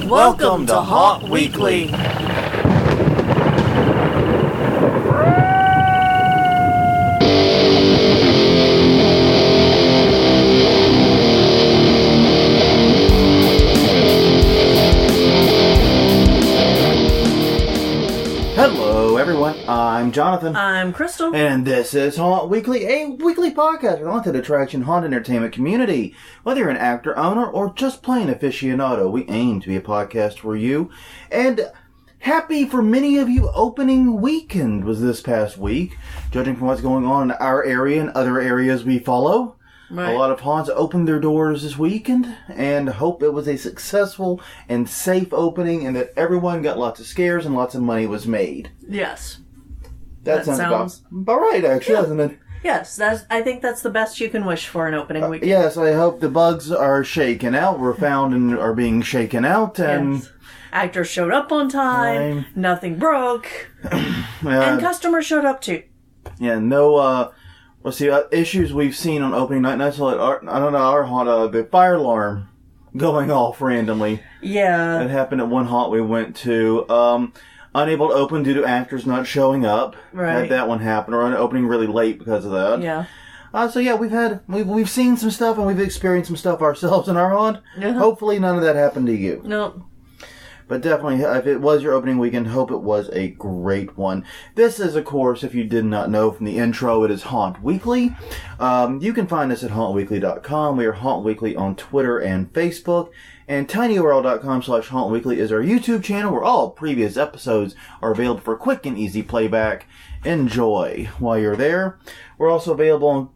Welcome to Haunt Weekly. Hello, everyone. I'm Jonathan. I'm Crystal. And this is Haunt Weekly, a weekly podcast for the haunted attraction, haunted entertainment community. Whether you're an actor, owner, or just plain aficionado, we aim to be a podcast for you. And happy for many of you, opening weekend was this past week. Judging from what's going on in our area and other areas we follow. Right. A lot of haunts opened their doors this weekend, and hope it was a successful and safe opening, and that everyone got lots of scares and lots of money was made. Yes. That sounds about right, actually, doesn't it? Yes, I think that's the best you can wish for an opening weekend. Yes, I hope the bugs are shaken out, were found and are being shaken out, and... Yes. Actors showed up on time, nothing broke, and customers showed up too. Yeah, no, let's see, issues we've seen on opening night, not so our haunt, the fire alarm going off randomly. Yeah. It happened at one haunt we went to. Unable to open due to actors not showing up. Right. Had that one happen, or opening really late because of that. Yeah. So yeah, we've seen some stuff and we've experienced some stuff ourselves in our haunt. Yeah. Hopefully none of that happened to you. Nope. But definitely, if it was your opening weekend, hope it was a great one. This is, of course, if you did not know from the intro, it is Haunt Weekly. You can find us at hauntweekly.com. We are Haunt Weekly on Twitter and Facebook. And tinyurl.com/hauntweekly is our YouTube channel where all previous episodes are available for quick and easy playback. Enjoy while you're there. We're also available on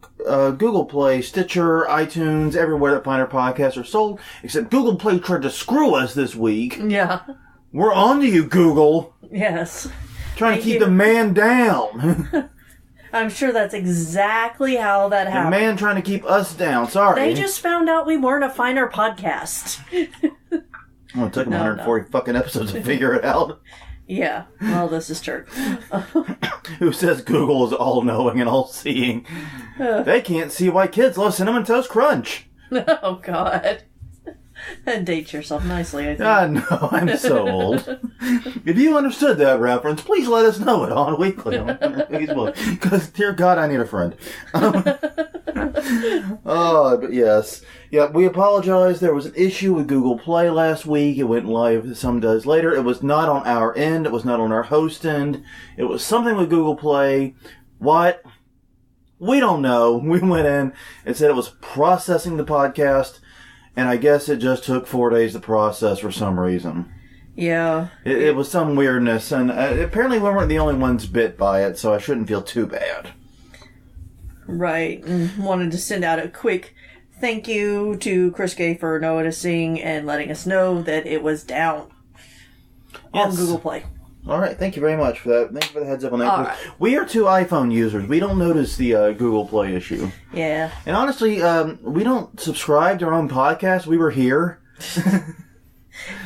Google Play, Stitcher, iTunes, everywhere that finer podcasts are sold, except Google Play tried to screw us this week. Yeah. We're on to you, Google. Yes. Trying to keep the man down. I'm sure that's exactly how that happened. The man trying to keep us down. Sorry. They just found out we weren't a finer podcast. Well, it took them 140 fucking episodes to figure it out. Yeah. Well, this is true. Who says Google is all-knowing and all-seeing? They can't see why kids love Cinnamon Toast Crunch. Oh, God. Date yourself nicely, I think. No, I'm so old. If you understood that reference, please let us know it on Weekly on Facebook. Because, dear God, I need a friend. But yes. Yeah, we apologize. There was an issue with Google Play last week. It went live some days later. It was not on our end. It was not on our host end. It was something with Google Play. What? We don't know. We went in and said it was processing the podcast. And I guess it just took 4 days to process for some reason. Yeah. It was some weirdness, and apparently we weren't the only ones bit by it, so I shouldn't feel too bad. Right. And wanted to send out a quick thank you to Chris Gay for noticing and letting us know that it was down on Google Play. All right, thank you very much for that. Thank you for the heads up on that. All right. We are two iPhone users. We don't notice the Google Play issue. Yeah. And honestly, we don't subscribe to our own podcast. We were here.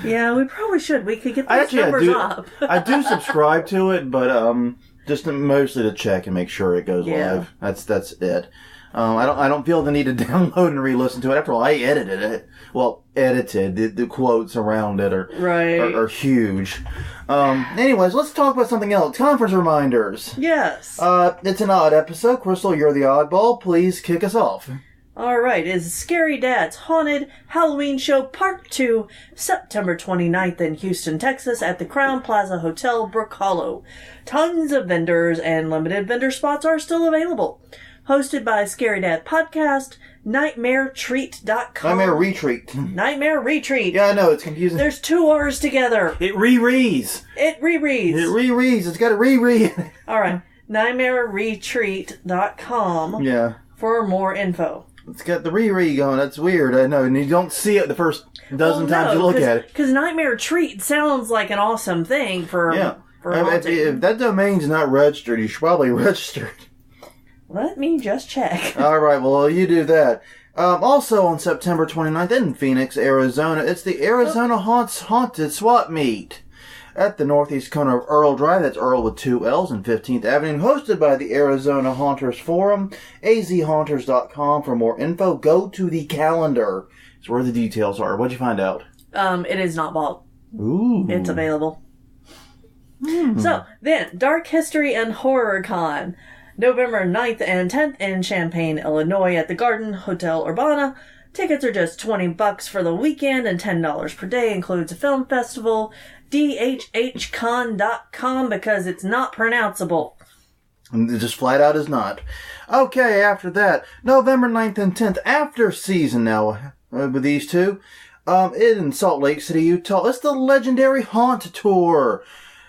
Yeah, we probably should. We could get those numbers up. I do subscribe to it, but just mostly to check and make sure it goes live. That's it. I don't feel the need to download and re-listen to it. After all, I edited it. Well, edited. The quotes around it are huge. Anyways, let's talk about something else. Conference reminders. Yes. It's an odd episode. Crystal, you're the oddball. Please kick us off. All right. It's Scary Dad's Haunted Halloween Show Part 2, September 29th in Houston, Texas at the Crown Plaza Hotel, Brook Hollow. Tons of vendors and limited vendor spots are still available. Hosted by Scary Dad Podcast, NightmareTreat.com. Nightmare Retreat. Nightmare Retreat. Yeah, I know, it's confusing. There's two R's together. It rereads. It rereads. It rereads. It's got to reread. All right. NightmareRetreat.com. Yeah. For more info. It's got the reread going. That's weird. I know. And you don't see it the first dozen times you look at it. Because Nightmare Treat sounds like an awesome thing for if that domain's not registered, you should probably register it. Let me just check. All right, well, you do that. Also on September 29th in Phoenix, Arizona, it's the Arizona Haunts Haunted Swap Meet at the northeast corner of Earl Drive. That's Earl with 2 L's and 15th Avenue. Hosted by the Arizona Haunters Forum, azhaunters.com for more info. Go to the calendar. It's where the details are. What'd you find out? It is not bought. Ooh. It's available. So, then, Dark History and Horror Con. November 9th and 10th in Champaign, Illinois at the Garden Hotel Urbana. Tickets are just $20 for the weekend and $10 per day. Includes a film festival. DHHcon.com because it's not pronounceable. It just flat out is not. Okay, after that, November 9th and 10th, after season now with these two. In Salt Lake City, Utah. It's the Legendary Haunt Tour.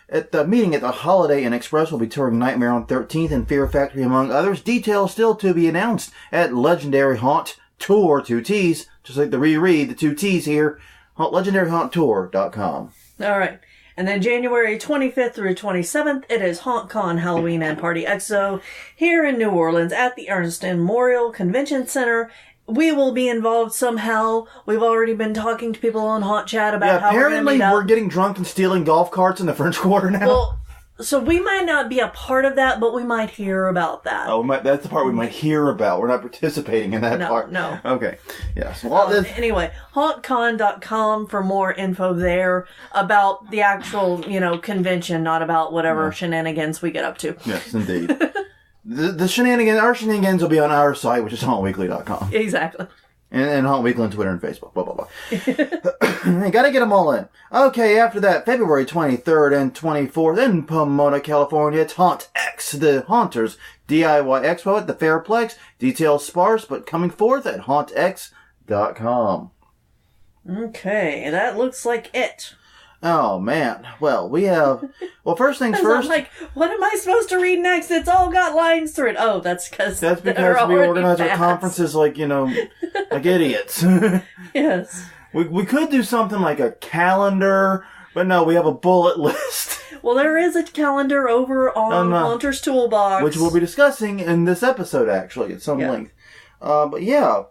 At the meeting at the Holiday Inn Express, will be touring Nightmare on 13th and Fear Factory, among others. Details still to be announced at Legendary Haunt Tour, 2 T's, just like the reread, the 2 T's here, LegendaryHauntTour.com. All right. And then January 25th through 27th, it is HauntCon Halloween and Party Expo here in New Orleans at the Ernest Memorial Convention Center. We will be involved somehow. We've already been talking to people on Haunt Chat about how apparently we're getting drunk and stealing golf carts in the French Quarter now. Well, so we might not be a part of that, but we might hear about that. Oh, that's the part we might hear about. We're not participating in that part. No. Okay. Yes. Well, anyway, hauntcon.com for more info there about the actual, convention, not about whatever shenanigans we get up to. Yes, indeed. The shenanigans, our shenanigans will be on our site, which is hauntweekly.com. Exactly. And Haunt Weekly on Twitter and Facebook. Blah, blah, blah. You gotta get them all in. Okay, after that, February 23rd and 24th in Pomona, California, it's Haunt X, the Haunters DIY Expo at the Fairplex. Details sparse, but coming forth at hauntx.com. Okay, that looks like it. Oh, man. Well, we have... Well, first things first... I'm like, what am I supposed to read next? It's all got lines through it. Oh, that's because we organize our conferences like idiots. Yes. We could do something like a calendar, but no, we have a bullet list. Well, there is a calendar over on Hunter's Toolbox. Which we'll be discussing in this episode, actually, at some length. But yeah.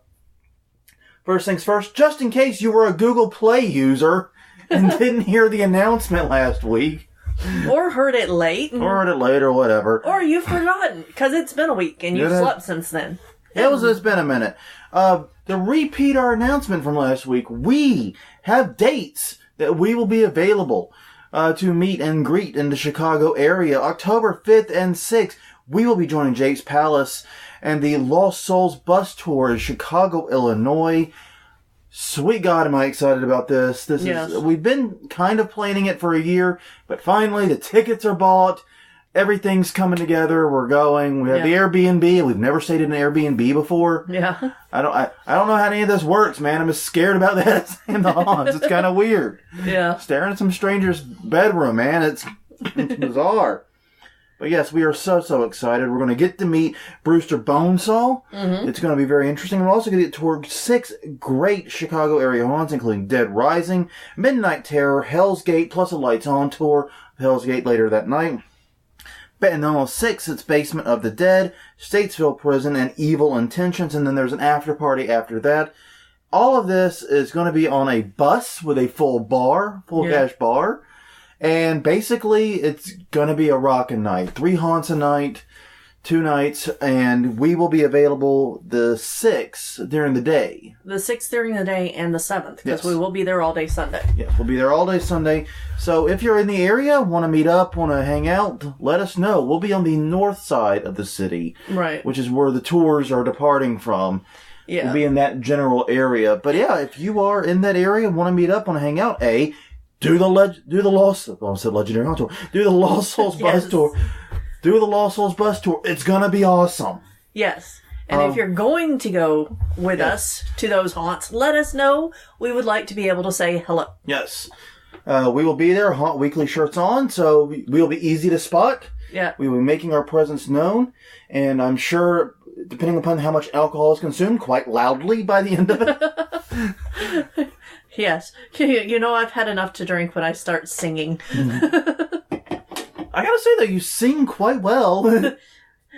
First things first, just in case you were a Google Play user... and didn't hear the announcement last week. Or heard it late. Or whatever. Or you've forgotten, because it's been a week and you've slept since then. It's been a minute. To repeat our announcement from last week, we have dates that we will be available to meet and greet in the Chicago area. October 5th and 6th, we will be joining Jake's Palace and the Lost Souls Bus Tour in Chicago, Illinois. Sweet God, am I excited about this. We've been kind of planning it for a year, but finally the tickets are bought. Everything's coming together. We're going. We have the Airbnb. We've never stayed in an Airbnb before. Yeah. I don't know how any of this works, man. I'm as scared about that as I am the haunts. It's kind of weird. Yeah. Staring at some stranger's bedroom, man. It's bizarre. But yes, we are so excited. We're going to get to meet Brewster Bonesaw. Mm-hmm. It's going to be very interesting. We're also going to get to tour 6 great Chicago area haunts, including Dead Rising, Midnight Terror, Hell's Gate, plus a Lights On tour of Hell's Gate later that night. And then on 6, it's Basement of the Dead, Statesville Prison, and Evil Intentions. And then there's an after party after that. All of this is going to be on a bus with a full cash bar. And basically, it's going to be a rockin' night. 3 haunts a night, 2 nights, and we will be available the 6th during the day. The 6th during the day and the 7th, because we will be there all day Sunday. Yes, we'll be there all day Sunday. So if you're in the area, want to meet up, want to hang out, let us know. We'll be on the north side of the city, right, which is where the tours are departing from. Yeah. We'll be in that general area. But yeah, if you are in that area, want to meet up, want to hang out, do the Lost Souls Bus Tour. Do the Lost Souls Bus Tour. It's gonna be awesome. Yes. And if you're going to go with us to those haunts, let us know. We would like to be able to say hello. Yes. We will be there, Haunt Weekly shirts on, so we'll be easy to spot. Yeah. We will be making our presence known, and I'm sure, depending upon how much alcohol is consumed, quite loudly by the end of it. Yes. I've had enough to drink when I start singing. I gotta say, though, you sing quite well. I didn't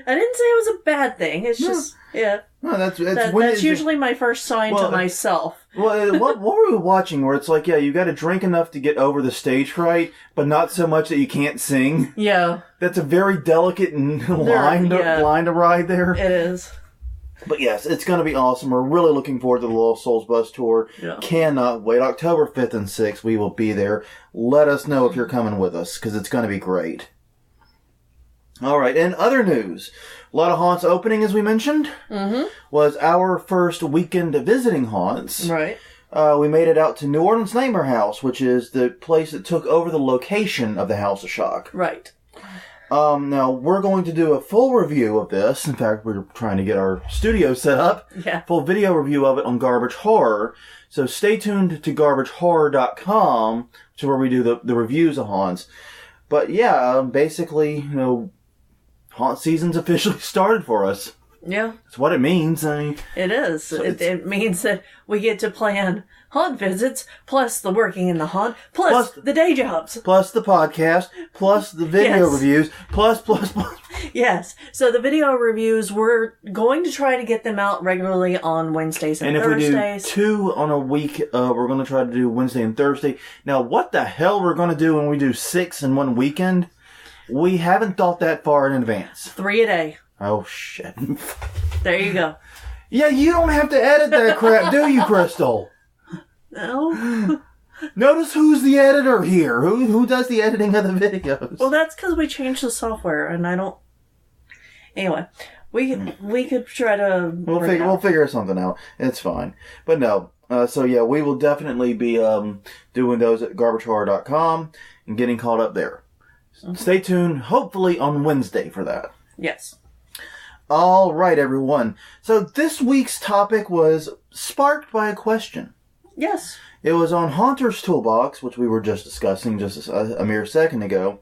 say it was a bad thing. It's just, yeah. No, that's usually my first sign to myself. Well, what were we watching where it's like, you gotta drink enough to get over the stage fright, but not so much that you can't sing? Yeah. That's a very delicate line to ride there. It is. But yes, it's going to be awesome. We're really looking forward to the Lost Souls Bus Tour. Yeah. Cannot wait. October 5th and 6th, we will be there. Let us know if you're coming with us, because it's going to be great. All right, and other news. A lot of haunts opening, as we mentioned, was our first weekend visiting haunts. Right. We made it out to New Orleans Nightmare House, which is the place that took over the location of the House of Shock. Right. Now, we're going to do a full review of this. In fact, we're trying to get our studio set up. Yeah. Full video review of it on Garbage Horror. So stay tuned to garbagehorror.com, which is where we do the reviews of haunts. But yeah, basically, haunt season's officially started for us. Yeah. That's what it means. I mean, it is. So it means that we get to plan haunt visits, plus the working in the haunt, plus the day jobs. Plus the podcast, plus the video reviews, plus. Yes. So the video reviews, we're going to try to get them out regularly on Wednesdays and Thursdays. And if we do 2 on a week, we're going to try to do Wednesday and Thursday. Now, what the hell we're going to do when we do 6 in one weekend? We haven't thought that far in advance. 3 a day. Oh, shit. There you go. Yeah, you don't have to edit that crap, do you, Crystal? No. Notice who's the editor here. Who does the editing of the videos? Well, that's because we changed the software, and I don't... Anyway, we could try to... We'll figure something out. It's fine. But no. So, yeah, we will definitely be doing those at garbagehorror.com and getting caught up there. Stay tuned, hopefully, on Wednesday for that. Yes. All right, everyone. So this week's topic was sparked by a question. Yes. It was on Haunter's Toolbox, which we were just discussing just a mere second ago,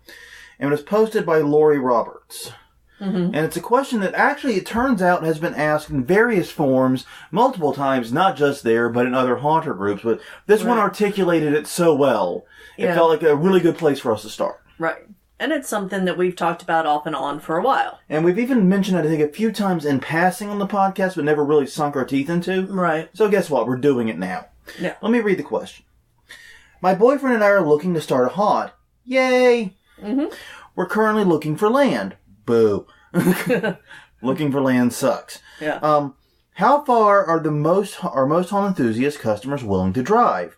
and it was posted by Lori Roberts. And it's a question that actually, it turns out, has been asked in various forms multiple times, not just there, but in other Haunter groups. But this one articulated it so well, it felt like a really good place for us to start. Right. And it's something that we've talked about off and on for a while. And we've even mentioned it, I think, a few times in passing on the podcast, but never really sunk our teeth into. Right. So guess what? We're doing it now. Yeah. Let me read the question. My boyfriend and I are looking to start a haunt. Yay! We're currently looking for land. Boo. Looking for land sucks. Yeah. How far are most haunt enthusiast customers willing to drive?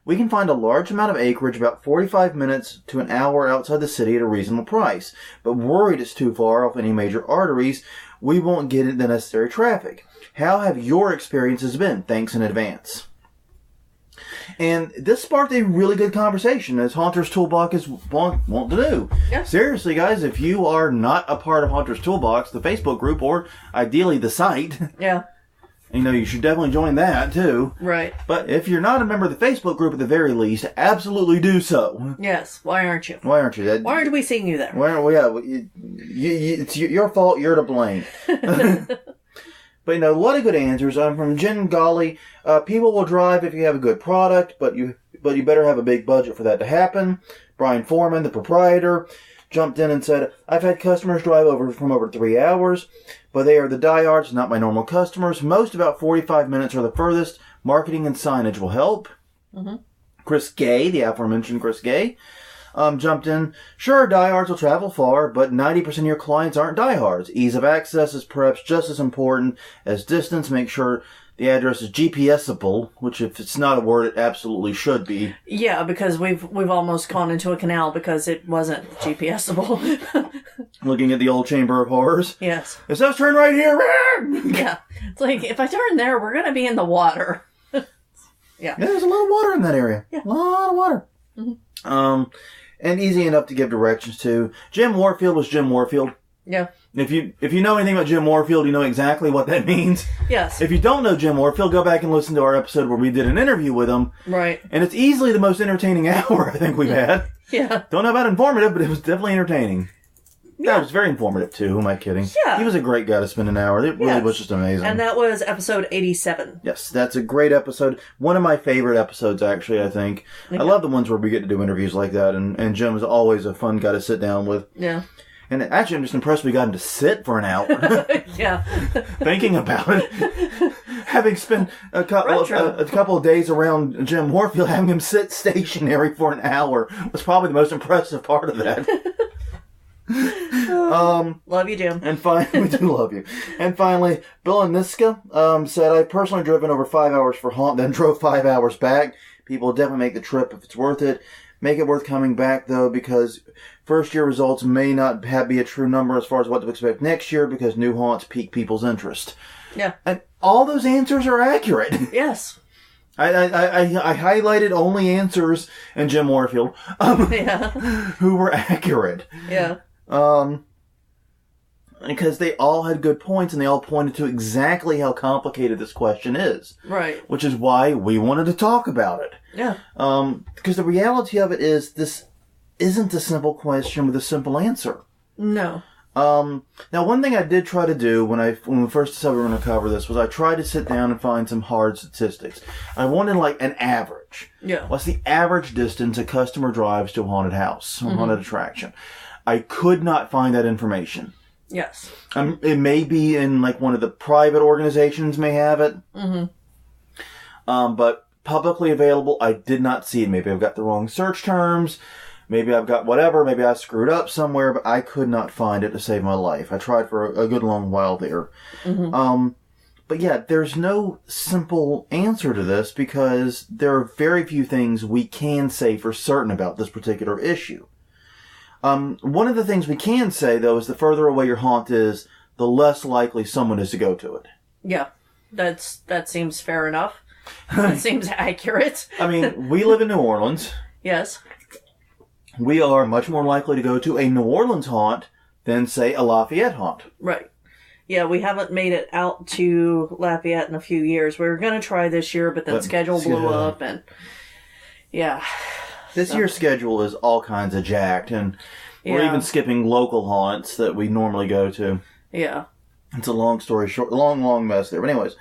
We can find a large amount of acreage, about 45 minutes to an hour outside the city at a reasonable price. But worried it's too far off any major arteries, we won't get the necessary traffic. How have your experiences been? Thanks in advance. And this sparked a really good conversation, as Haunter's Toolbox is want to do. Yeah. Seriously, guys, if you are not a part of Haunter's Toolbox, the Facebook group, or ideally the site... Yeah. You should definitely join that, too. Right. But if you're not a member of the Facebook group at the very least, absolutely do so. Yes. Why aren't you? Why aren't you? Why aren't we seeing you there? It's your fault. You're to blame. But, a lot of good answers. From Jen Golly, people will drive if you have a good product, but you better have a big budget for that to happen. Brian Foreman, the proprietor, jumped in and said, I've had customers drive over 3 hours, but they are the diehards, not my normal customers. Most about 45 minutes are the furthest. Marketing and signage will help. Chris Gay, the aforementioned Chris Gay, jumped in. Sure, diehards will travel far, but 90% of your clients aren't diehards. Ease of access is perhaps just as important as distance. Make sure the address is GPSable, which if it's not a word, it absolutely should be. Yeah, because we've almost gone into a canal because it wasn't GPSable. Looking at the old Chamber of Horrors. Yes. It says turn right here. Yeah. It's like, if I turn there, we're going to be in the water. Yeah. There's a lot of water in that area. Yeah. A lot of water. And easy enough to give directions to. Jim Warfield was Jim Warfield. Yeah. If you know anything about Jim Warfield, you know exactly what that means. Yes. If you don't know Jim Warfield, go back and listen to our episode where we did an interview with him. Right. And it's easily the most entertaining hour I think we've had. Yeah. Don't know about informative, but it was definitely entertaining. Yeah. That was very informative too. Who am I kidding? Yeah. He was a great guy to spend an hour. It really was just amazing. And that was episode 87. Yes, that's a great episode. One of my favorite episodes, actually, I think. Yeah. I love the ones where we get to do interviews like that, and Jim is always a fun guy to sit down with. Yeah. And actually, I'm just impressed we got him to sit for an hour. Yeah. Thinking about it. Having spent a couple of days around Jim Warfield, having him sit stationary for an hour was probably the most impressive part of that. Love you, Jim. And finally, we do love you. And finally, Bill and Niska said, I've personally driven over 5 hours for Haunt, then drove 5 hours back. People definitely make the trip if it's worth it. Make it worth coming back, though, because first-year results may not be a true number as far as what to expect next year, because new haunts pique people's interest. Yeah. And all those answers are accurate. Yes. I highlighted only answers in Jim Warfield who were accurate. Yeah. Because they all had good points, and they all pointed to exactly how complicated this question is. Right. Which is why we wanted to talk about it. Yeah. Because the reality of it is, this isn't a simple question with a simple answer. No. Now, one thing I did try to do when we first decided we were going to cover this was I tried to sit down and find some hard statistics. I wanted like an average. Yeah. What's the average distance a customer drives to a haunted house, a haunted attraction? I could not find that information. Yes. It may be in like one of the private organizations may have it. But publicly available, I did not see it. Maybe I've got the wrong search terms. Maybe I've got whatever. Maybe I screwed up somewhere, but I could not find it to save my life. I tried for a good long while there. But yeah, there's no simple answer to this because there are very few things we can say for certain about this particular issue. One of the things we can say, though, is the further away your haunt is, the less likely someone is to go to it. Yeah. That seems fair enough. That seems accurate. I mean, we live in New Orleans. Yes. We are much more likely to go to a New Orleans haunt than, say, a Lafayette haunt. Right. Yeah, we haven't made it out to Lafayette in a few years. We were going to try this year, but then schedule blew up, and yeah. This year's schedule is all kinds of jacked, and we're even skipping local haunts that we normally go to. Yeah. It's a long story short, long mess there. But anyways,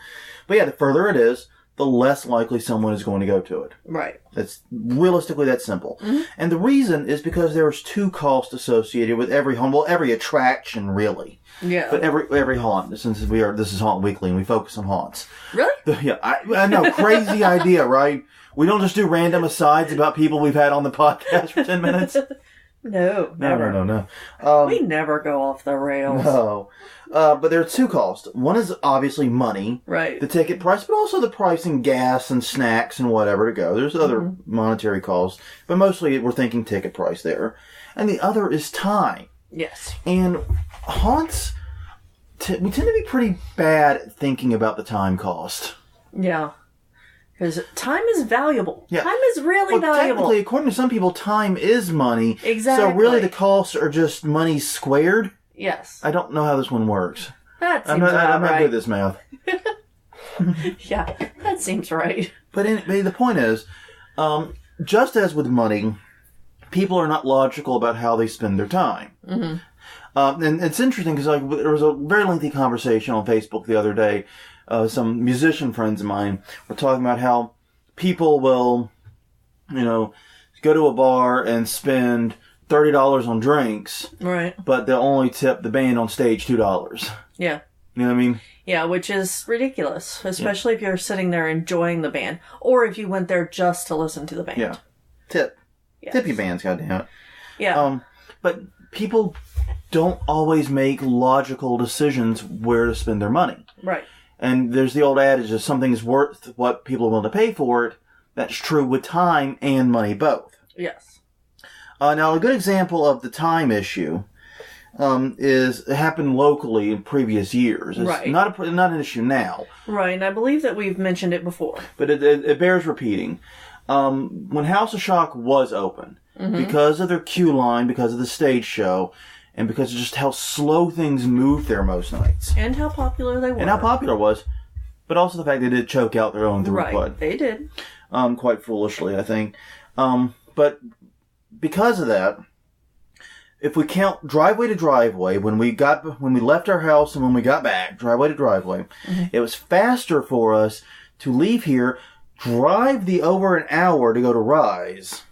the further it is, the less likely someone is going to go to it. Right. It's realistically that simple. And the reason is because there's two costs associated with every haunt. Well, every attraction, really. Yeah. But every haunt, since this is Haunt Weekly and we focus on haunts. Really? Yeah, I know, crazy idea, right? We don't just do random asides about people we've had on the podcast for 10 minutes. No, never. No. We never go off the rails. No. But there are two costs. One is obviously money. Right. The ticket price, but also the price in gas and snacks and whatever to go. There's other monetary costs, but mostly we're thinking ticket price there. And the other is time. Yes. And haunts, we tend to be pretty bad at thinking about the time cost. Yeah. Because time is valuable. Yeah. Time is really valuable. Technically, according to some people, time is money. Exactly. So really the costs are just money squared. Yes. I don't know how this one works. That seems I'm not right. good at this math. Yeah, that seems right. But the point is, just as with money, people are not logical about how they spend their time. And it's interesting because there was a very lengthy conversation on Facebook the other day. Some musician friends of mine were talking about how people will, go to a bar and spend $30 on drinks. Right. But they'll only tip the band on stage $2. Yeah. You know what I mean? Yeah, which is ridiculous, especially if you're sitting there enjoying the band, or if you went there just to listen to the band. Yeah. Tip. Yes. Tip your bands, goddammit. Yeah. But people don't always make logical decisions where to spend their money. Right. And there's the old adage, if something is worth what people are willing to pay for it, that's true with time and money both. Yes. Now, a good example of the time issue it happened locally in previous years. It's right. not an issue now. Right, and I believe that we've mentioned it before. But it bears repeating. When House of Shock was open, because of their queue line, because of the stage show, and because of just how slow things moved there most nights. And how popular they were. And how popular it was. But also the fact they did choke out their own throughput. Right, they did. Quite foolishly, I think. But because of that, if we count driveway to driveway, when we left our house and when we got back, driveway to driveway, it was faster for us to leave here, drive the over an hour to go to Rise,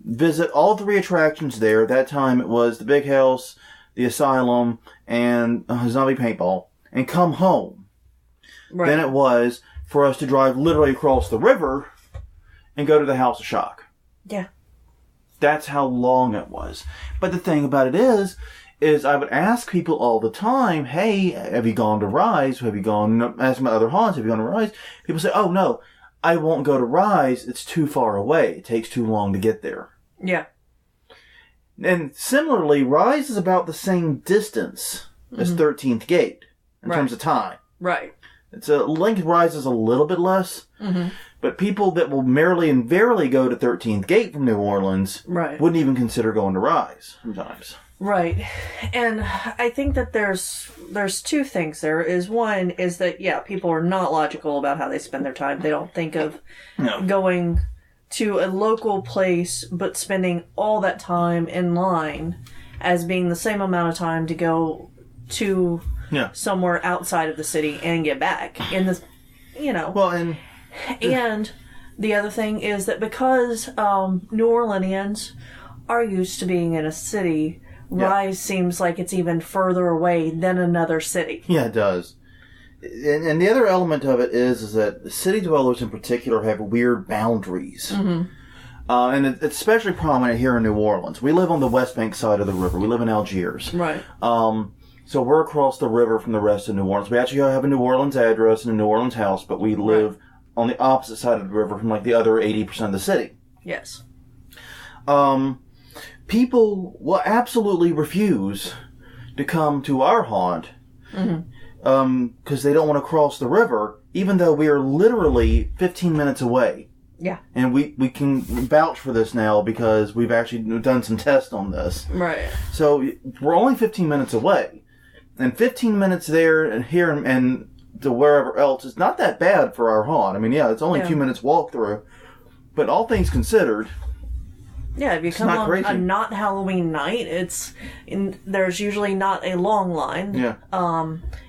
visit all 3 attractions there. At that time, it was the Big House, the Asylum, and Zombie Paintball, and come home. Right. Than it was for us to drive literally across the river and go to the House of Shock. Yeah. That's how long it was. But the thing about it is I would ask people all the time, hey, have you gone to Rise? Have you gone, ask my other haunts, have you gone to Rise? People say, oh no, I won't go to Rise. It's too far away. It takes too long to get there. Yeah. And similarly, Rise is about the same distance as 13th Gate in terms of time. Right. It's Length Rise is a little bit less, but people that will merely and verily go to 13th Gate from New Orleans wouldn't even consider going to Rise sometimes. Right. And I think that there's two things there. One is that, yeah, people are not logical about how they spend their time. They don't think of going to a local place but spending all that time in line as being the same amount of time to go to somewhere outside of the city and get back. In the, Well, and the other thing is that because New Orleanians are used to being in a city, Rise seems like it's even further away than another city. Yeah, it does. And the other element of it is that the city dwellers in particular have weird boundaries. And it's especially prominent here in New Orleans. We live on the West Bank side of the river. We live in Algiers. Right. So we're across the river from the rest of New Orleans. We actually have a New Orleans address and a New Orleans house, but we live on the opposite side of the river from like the other 80% of the city. Yes. People will absolutely refuse to come to our haunt because they don't want to cross the river, even though we are literally 15 minutes away. Yeah. And we can vouch for this now because we've actually done some tests on this. Right. So we're only 15 minutes away. And 15 minutes there and here and to wherever else is not that bad for our haunt. I mean, yeah, it's only a few minutes walk through. But all things considered... Yeah, if you come on a not Halloween night, there's usually not a long line. Yeah.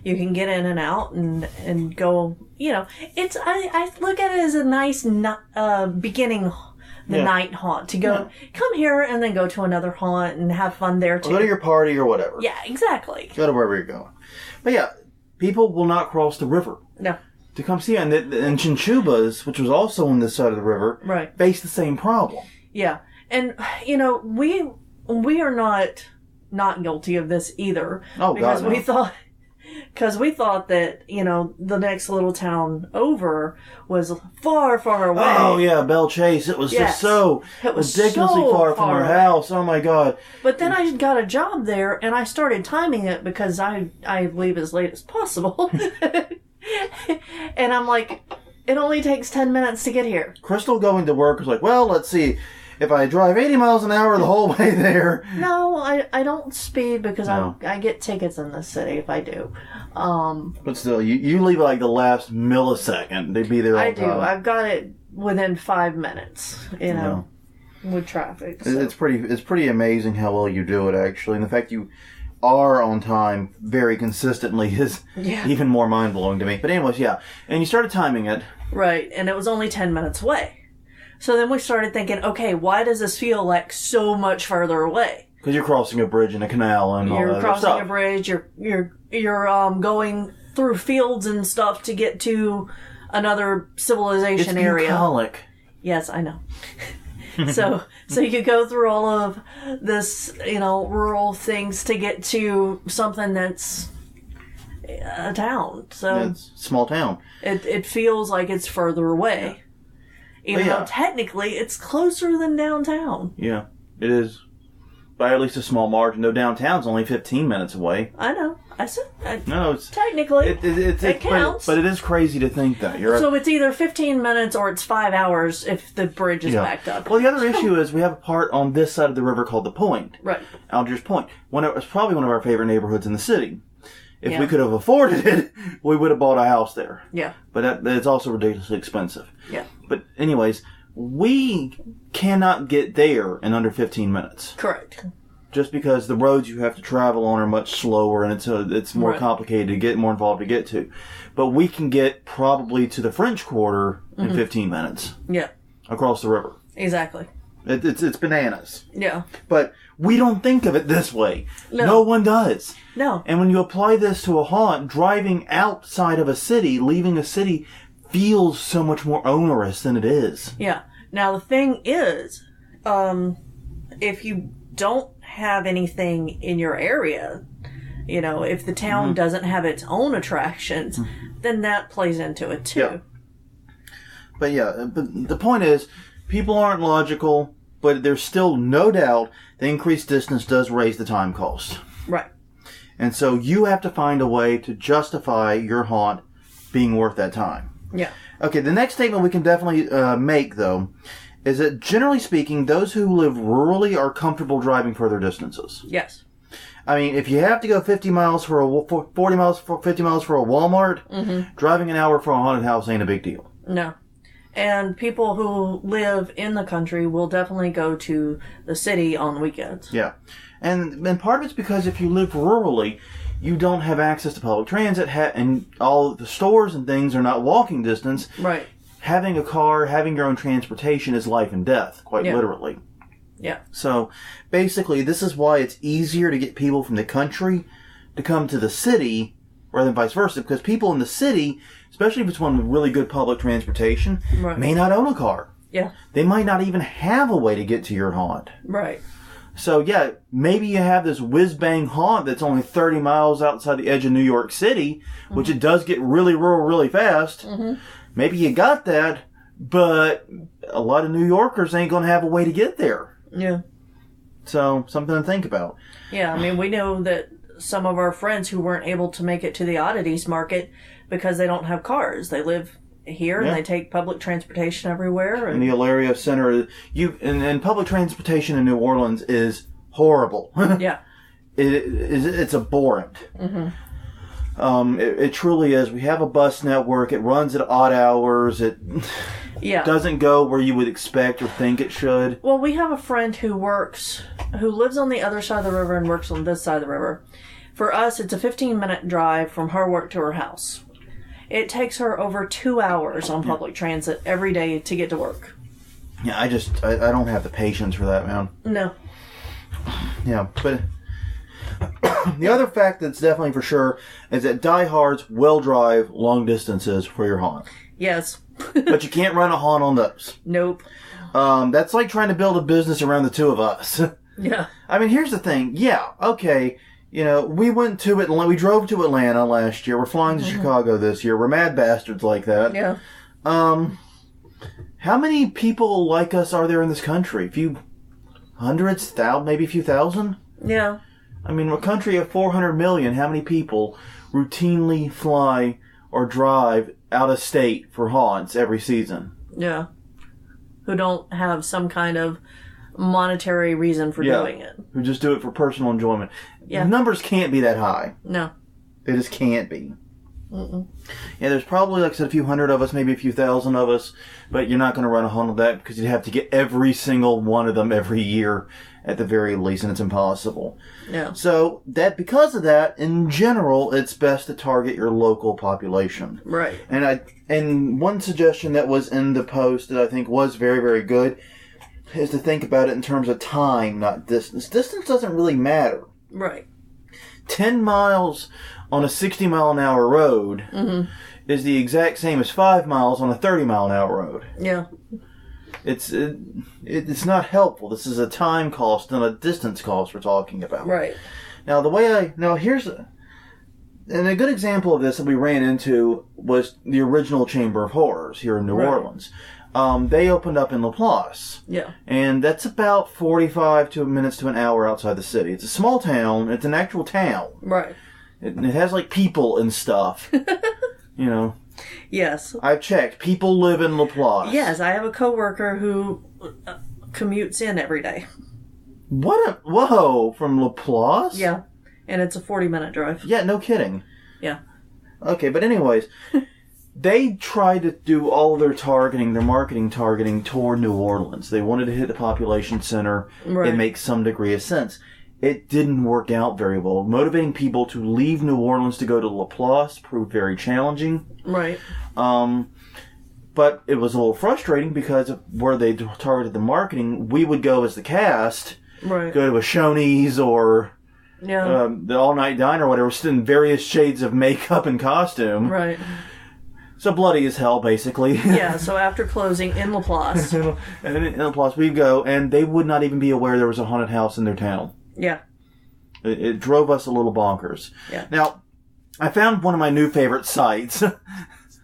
You can get in and out and go. I look at it as a nice beginning the night haunt to go come here and then go to another haunt and have fun there too. Or go to your party or whatever. Yeah, exactly. Go to wherever you're going. But yeah, people will not cross the river. No. To come see it. And Chinchubas, which was also on this side of the river, faced the same problem. Yeah. And, we are not guilty of this either. Oh, because God, no. we thought that, the next little town over was far, far away. Oh, yeah, Belle Chase. It was just so ridiculously far from our house. Oh, my God. But then I got a job there, and I started timing it because I leave as late as possible. And I'm like, it only takes 10 minutes to get here. Crystal going to work was like, well, let's see. If I drive 80 miles an hour the whole way there... No, I don't speed because I get tickets in the city if I do. But still, you leave like the last millisecond to be there all the time. I do. I've got it within 5 minutes, with traffic. So. It's pretty amazing how well you do it, actually. And the fact you are on time very consistently is even more mind-blowing to me. But anyways, yeah. And you started timing it. Right, and it was only 10 minutes away. So then we started thinking, okay, why does this feel like so much further away? Because you're crossing a bridge and a canal and all that stuff. You're crossing a bridge. You're going through fields and stuff to get to another civilization area. It's bucolic. Yes, I know. So you could go through all of this, rural things to get to something that's a town. So it's a small town. It feels like it's further away. Yeah. Even though technically it's closer than downtown. Yeah, it is. By at least a small margin, though downtown's only 15 minutes away. I know. I said it's technically it counts. But it is crazy to think that. So it's either 15 minutes or it's 5 hours if the bridge is backed up. Well, the other issue is we have a part on this side of the river called the Point. Right. Algiers Point. It's probably one of our favorite neighborhoods in the city. If we could have afforded it, we would have bought a house there. Yeah. But it's also ridiculously expensive. Yeah. But anyways, we cannot get there in under 15 minutes. Correct. Just because the roads you have to travel on are much slower and it's more complicated to get, more involved to get to. But we can get probably to the French Quarter in 15 minutes. Yeah. Across the river. Exactly. It's bananas. Yeah. But we don't think of it this way. No one does. No. And when you apply this to a haunt, driving outside of a city, leaving a city, feels so much more onerous than it is. Yeah. Now, the thing is, if you don't have anything in your area, if the town doesn't have its own attractions, then that plays into it too. Yeah. But the point is, people aren't logical, but there's still no doubt the increased distance does raise the time cost. Right. And so you have to find a way to justify your haunt being worth that time. Yeah. Okay, the next statement we can definitely make, though, is that generally speaking, those who live rurally are comfortable driving further distances. Yes. I mean, if you have to go 50 miles 50 miles for a Walmart, driving an hour for a haunted house ain't a big deal. No. And people who live in the country will definitely go to the city on weekends. Yeah. And part of it's because if you live rurally, you don't have access to public transit, and all the stores and things are not walking distance. Right. Having a car, having your own transportation is life and death, quite literally. Yeah. So, basically, this is why it's easier to get people from the country to come to the city rather than vice versa, because people in the city, especially if it's one with really good public transportation, may not own a car. Yeah. They might not even have a way to get to your haunt. Right. So, yeah, maybe you have this whiz-bang haunt that's only 30 miles outside the edge of New York City, which it does get really rural really fast. Maybe you got that, but a lot of New Yorkers ain't going to have a way to get there. Yeah. So, something to think about. Yeah, I mean, we know that some of our friends who weren't able to make it to the oddities market because they don't have cars. They live here and they take public transportation everywhere. In the Elaria Center, and public transportation in New Orleans is horrible. Yeah. It's abhorrent. It truly is. We have a bus network. It runs at odd hours. It doesn't go where you would expect or think it should. Well, we have a friend who lives on the other side of the river and works on this side of the river. For us, it's a 15-minute drive from her work to her house. It takes her over 2 hours on public transit every day to get to work. Yeah, I don't have the patience for that, man. No. Yeah, but the other fact that's definitely for sure is that diehards will drive long distances for your haunt. Yes. But you can't run a haunt on those. Nope. That's like trying to build a business around the two of us. Yeah. I mean, here's the thing. Yeah, okay. We went to Atlanta. We drove to Atlanta last year. We're flying to Chicago this year. We're mad bastards like that. Yeah. How many people like us are there in this country? A few hundreds, maybe a few thousand? Yeah. I mean, a country of 400 million, how many people routinely fly or drive out of state for haunts every season? Yeah. Who don't have some kind of monetary reason for doing it. Who just do it for personal enjoyment. Yeah. The numbers can't be that high. No. They just can't be. Yeah, there's probably, like I said, a few hundred of us, maybe a few thousand of us, but you're not going to run a hunt of that because you'd have to get every single one of them every year at the very least, and it's impossible. Yeah. So, because of that, in general, it's best to target your local population. Right. And one suggestion that was in the post that I think was very, very good is to think about it in terms of time, not distance. Distance doesn't really matter. Right. 10 miles on a 60-mile-an-hour road is the exact same as 5 miles on a 30-mile-an-hour road. Yeah. It's not helpful. This is a time cost and a distance cost we're talking about. Right. Now, here's a good example of this that we ran into was the original Chamber of Horrors here in New Orleans. They opened up in Laplace. Yeah. And that's about 45 minutes to an hour outside the city. It's a small town. It's an actual town. Right. It has, like, people and stuff. Yes. I've checked. People live in Laplace. Yes, I have a coworker who commutes in every day. Whoa, from Laplace? Yeah. And it's a 40-minute drive. Yeah, no kidding. Yeah. Okay, but anyways, they tried to do all their marketing targeting toward New Orleans. They wanted to hit the population center. Right. It makes some degree of sense. It didn't work out very well. Motivating people to leave New Orleans to go to Laplace proved very challenging. Right. But it was a little frustrating because of where they targeted the marketing. We would go as the cast, Right. go to a Shoney's or the all-night diner or whatever, in various shades of makeup and costume. Right. So bloody as hell, basically. Yeah, so after closing in Laplace. And in Laplace, we go, and they would not even be aware there was a haunted house in their town. Yeah. It drove us a little bonkers. Yeah. Now, I found one of my new favorite sites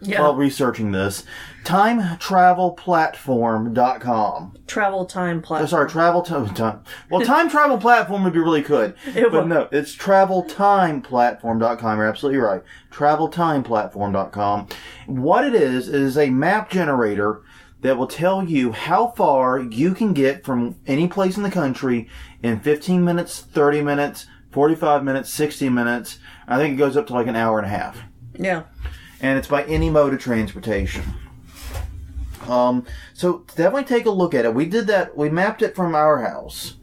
while researching this. TimeTravelPlatform.com. Travel time platform. Sorry, time. Well, Time Travel Platform would be really good. But no, it's TravelTimePlatform.com. You're absolutely right. TravelTimePlatform.com. What it is a map generator that will tell you how far you can get from any place in the country in 15 minutes, 30 minutes, 45 minutes, 60 minutes. I think it goes up to like an hour and a half. Yeah. And it's by any mode of transportation. So definitely take a look at it. We did that. We mapped it from our house.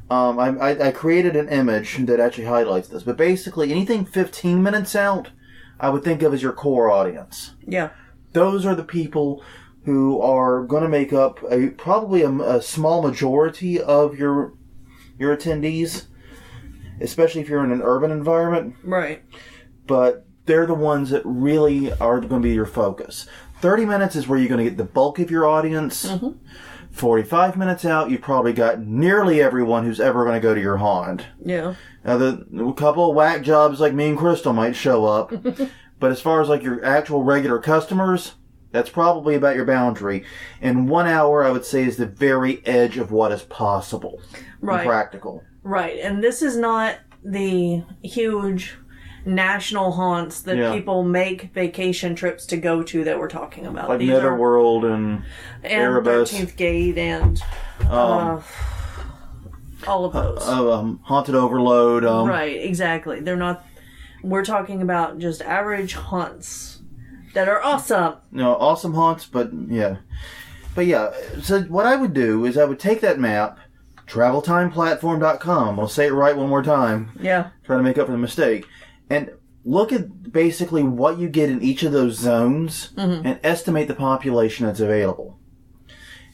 I created an image that actually highlights this. But basically, anything 15 minutes out, I would think of as your core audience. Yeah. Those are the people who are going to make up probably a small majority of your attendees, especially if you're in an urban environment. Right. But they're the ones that really are going to be your focus. 30 minutes is where you're going to get the bulk of your audience. Mm-hmm. 45 minutes out, you've probably got nearly everyone who's ever going to go to your haunt. Yeah. Now, a couple of whack jobs like me and Crystal might show up. But as far as like your actual regular customers, that's probably about your boundary. And 1 hour, I would say, is the very edge of what is possible and practical. Right. And this is not the huge national haunts that people make vacation trips to go to that we're talking about. Like Netherworld and Erebus. 13th Gate and all of those. Haunted Overload. Right, exactly. They're not... We're talking about just average haunts that are awesome. No, awesome haunts, but yeah. But yeah, so what I would do is I would take that map, TravelTimePlatform.com. I'll say it right one more time. Yeah. Try to make up for the mistake. And look at basically what you get in each of those zones and estimate the population that's available.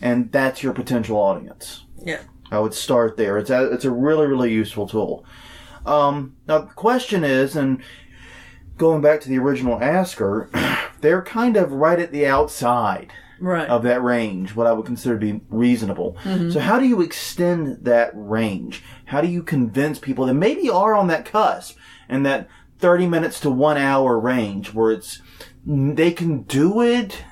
And that's your potential audience. Yeah. I would start there. It's a really, really useful tool. Now, the question is, and going back to the original asker, they're kind of right at the outside of that range, what I would consider to be reasonable. Mm-hmm. So how do you extend that range? How do you convince people that maybe are on that cusp and that 30 minutes to 1 hour range where they can do it,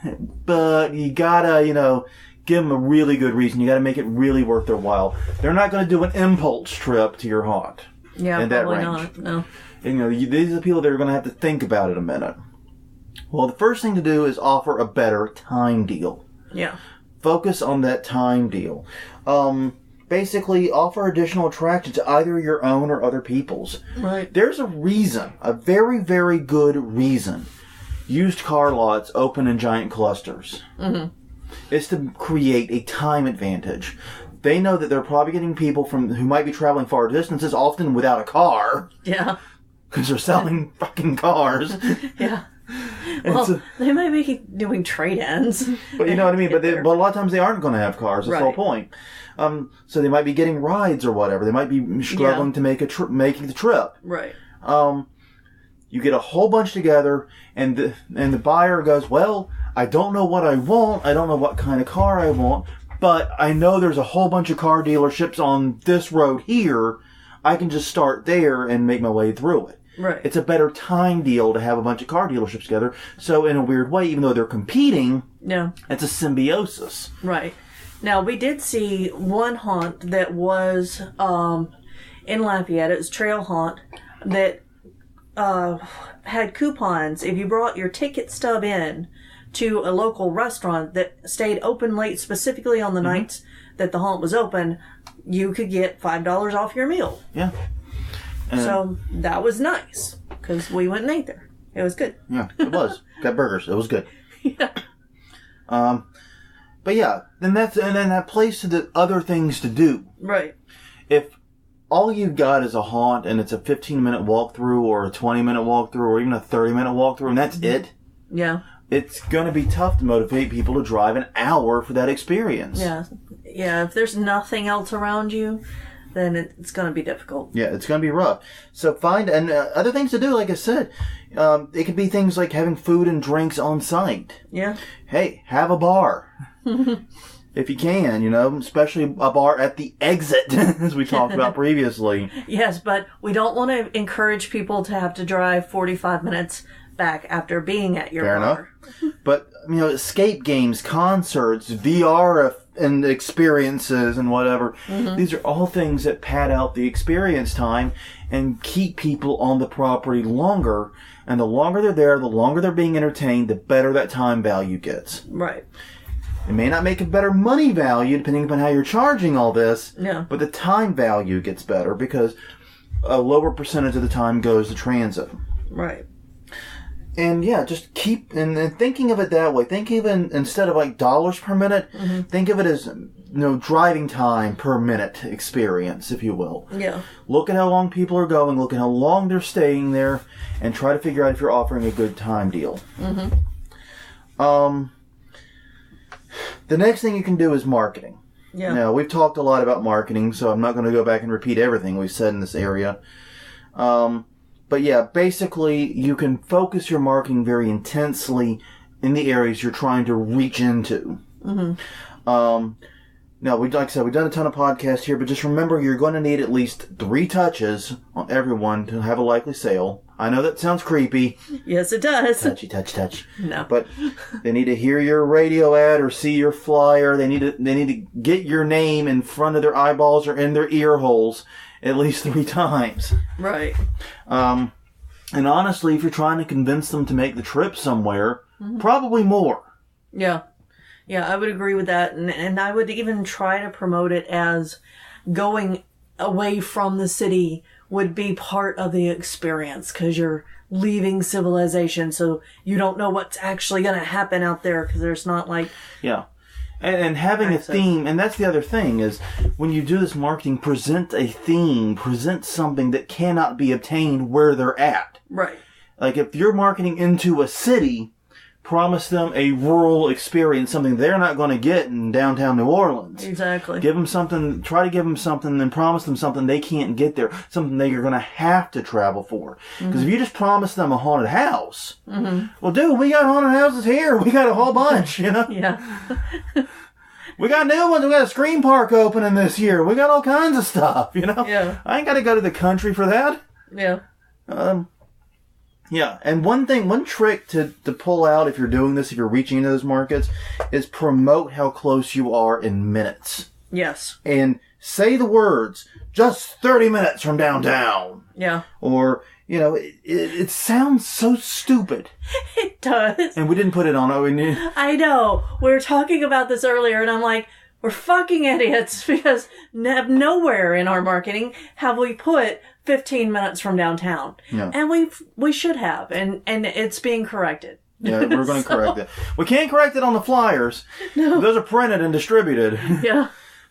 but you gotta, give them a really good reason. You gotta make it really worth their while. They're not gonna do an impulse trip to your haunt. Yeah, in that probably range. not. No. And, these are the people that are gonna have to think about it a minute. Well, the first thing to do is offer a better time deal. Yeah. Focus on that time deal. Basically, offer additional attractions to either your own or other people's. Right. There's a reason, a very, very good reason, used car lots open in giant clusters. Mm-hmm. It's to create a time advantage. They know that they're probably getting people who might be traveling far distances, often without a car. Yeah. Because they're selling fucking cars. Yeah. Well, they might be doing trade-ins. But you know what I mean? But a lot of times they aren't going to have cars. That's the whole point. So they might be getting rides or whatever. They might be struggling to make making the trip. Right. You get a whole bunch together, and the buyer goes, well, I don't know what I want. I don't know what kind of car I want. But I know there's a whole bunch of car dealerships on this road here. I can just start there and make my way through it. Right. It's a better time deal to have a bunch of car dealerships together. So in a weird way, even though they're competing, it's a symbiosis. Right. Now, we did see one haunt that was in Lafayette. It was Trail Haunt that had coupons. If you brought your ticket stub in to a local restaurant that stayed open late, specifically on the nights that the haunt was open, you could get $5 off your meal. Yeah. So that was nice because we went and ate there. It was good. Yeah, it was. Got burgers. It was good. Yeah. But yeah, then that plays to the other things to do. Right. If all you've got is a haunt and it's a 15-minute walkthrough or a 20-minute walkthrough or even a 30-minute walkthrough and that's it. Yeah. It's going to be tough to motivate people to drive an hour for that experience. Yeah. Yeah, if there's nothing else around you, then it's going to be difficult. Yeah, it's going to be rough. So and other things to do, like I said, it could be things like having food and drinks on site. Yeah. Hey, have a bar. If you can, especially a bar at the exit, as we talked about previously. Yes, but we don't want to encourage people to have to drive 45 minutes back after being at your Fair bar. enough. But, escape games, concerts, VR and experiences and whatever, these are all things that pad out the experience time and keep people on the property longer. And the longer they're there, the longer they're being entertained, the better that time value gets. Right. It may not make a better money value, depending upon how you're charging all this, but the time value gets better because a lower percentage of the time goes to transit. Right. And yeah, just keep, and thinking of it that way, thinking of it instead of like dollars per minute, think of it as, driving time per minute experience, if you will. Yeah. Look at how long people are going, look at how long they're staying there, and try to figure out if you're offering a good time deal. The next thing you can do is marketing. Yeah. Now, we've talked a lot about marketing, so I'm not going to go back and repeat everything we've said in this area. But yeah, basically, you can focus your marketing very intensely in the areas you're trying to reach into. Now, like I said, we've done a ton of podcasts here, but just remember you're going to need at least 3 touches on everyone to have a likely sale. I know that sounds creepy. Yes, it does. Touchy, touch. No. But they need to hear your radio ad or see your flyer. They need to get your name in front of their eyeballs or in their ear holes at least 3 times. Right. And honestly, if you're trying to convince them to make the trip somewhere, probably more. Yeah. Yeah, I would agree with that. And I would even try to promote it as going away from the city would be part of the experience because you're leaving civilization, so you don't know what's actually going to happen out there because there's not like... Yeah. And having access. A theme, and that's the other thing, is when you do this marketing, present a theme, present something that cannot be obtained where they're at. Right. Like if you're marketing into a city, promise them a rural experience, something they're not going to get in downtown New Orleans. Exactly. Give them something, try to give them something, and promise them something they can't get there, something they're going to have to travel for. Because if you just promise them a haunted house, well, dude, we got haunted houses here. We got a whole bunch, Yeah. We got new ones. We got a Scream Park opening this year. We got all kinds of stuff, Yeah. I ain't got to go to the country for that. Yeah. Yeah, and one trick to pull out if you're doing this, if you're reaching into those markets, is promote how close you are in minutes. Yes. And say the words, just 30 minutes from downtown. Yeah. Or, it sounds so stupid. It does. And we didn't put it on. I know. We were talking about this earlier, and I'm like, we're fucking idiots because nowhere in our marketing have we put 15 minutes from downtown. Yeah. And we should have, and it's being corrected. Yeah, we're going to correct it. We can't correct it on the flyers. No. Those are printed and distributed. Yeah.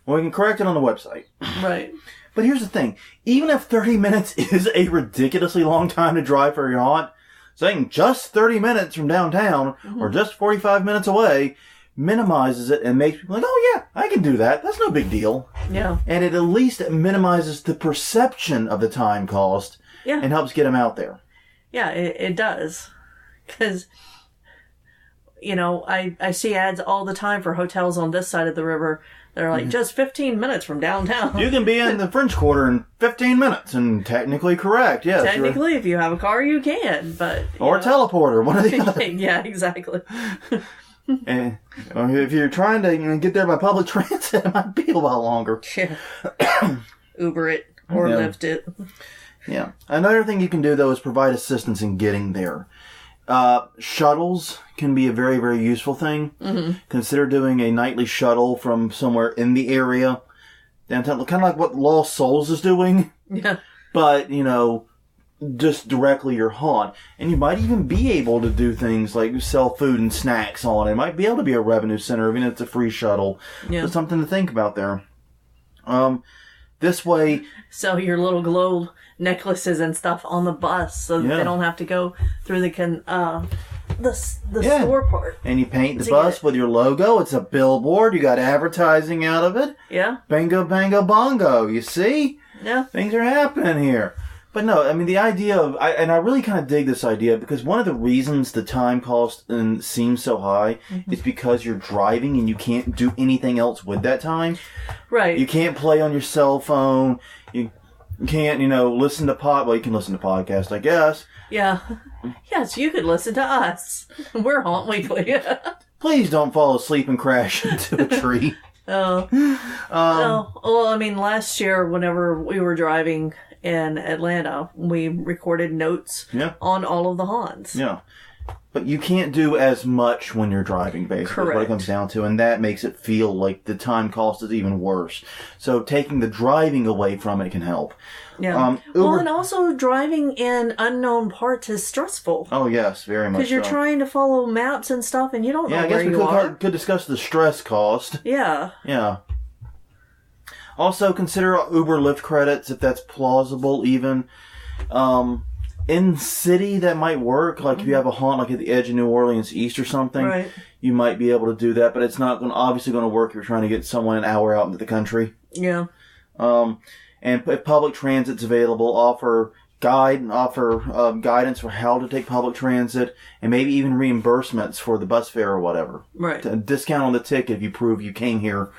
Well, we can correct it on the website. Right. But here's the thing. Even if 30 minutes is a ridiculously long time to drive for your haunt, saying just 30 minutes from downtown or just 45 minutes away minimizes it and makes people like, oh yeah, I can do that. That's no big deal. Yeah. And it at least minimizes the perception of the time cost and helps get them out there. Yeah, it does. Because, I see ads all the time for hotels on this side of the river. They're like, just 15 minutes from downtown. You can be in the French Quarter in 15 minutes, and technically correct, yes. Technically, if you have a car, you can, but... Or a teleporter, one of the other. Yeah, exactly. And if you're trying to get there by public transit, it might be a while longer. Yeah. Uber it or Lyft it. Yeah. Another thing you can do, though, is provide assistance in getting there. Shuttles can be a very, very useful thing. Consider doing a nightly shuttle from somewhere in the area downtown, kind of like what Lost Souls is doing. Yeah. But, just directly your haunt. And you might even be able to do things like sell food and snacks on it. It might be able to be a revenue center, even if it's a free shuttle. Yeah. But something to think about there. This way... Sell your little glow necklaces and stuff on the bus so that they don't have to go through the the store part. And you paint the bus with your logo. It's a billboard. You got advertising out of it. Yeah. Bingo, bango, bongo. You see? Yeah. Things are happening here. But no, I mean, the idea of... I really kind of dig this idea because one of the reasons the time cost seems so high is because you're driving and you can't do anything else with that time. Right. You can't play on your cell phone. You can't, listen to Well, you can listen to podcasts, I guess. Yeah. Yes, you could listen to us. We're Haunt Weekly. Please don't fall asleep and crash into a tree. Oh. Well, I mean, last year, whenever we were driving in Atlanta, we recorded notes on all of the haunts. Yeah. But you can't do as much when you're driving, basically. Correct. What it comes down to. And that makes it feel like the time cost is even worse. So taking the driving away from it can help. Yeah. Well, and also driving in unknown parts is stressful. Oh, yes, very much because you're trying to follow maps and stuff, and you don't know where you are. I guess we could discuss the stress cost. Yeah. Yeah. Also, consider Uber Lyft credits, if that's plausible, even. In city, that might work. Like, if you have a haunt, like at the edge of New Orleans East or something, right. You might be able to do that, but it's not obviously going to work if you're trying to get someone an hour out into the country. Yeah. And if public transit's available, offer guidance for how to take public transit, and maybe even reimbursements for the bus fare or whatever. Right. A discount on the ticket if you prove you came here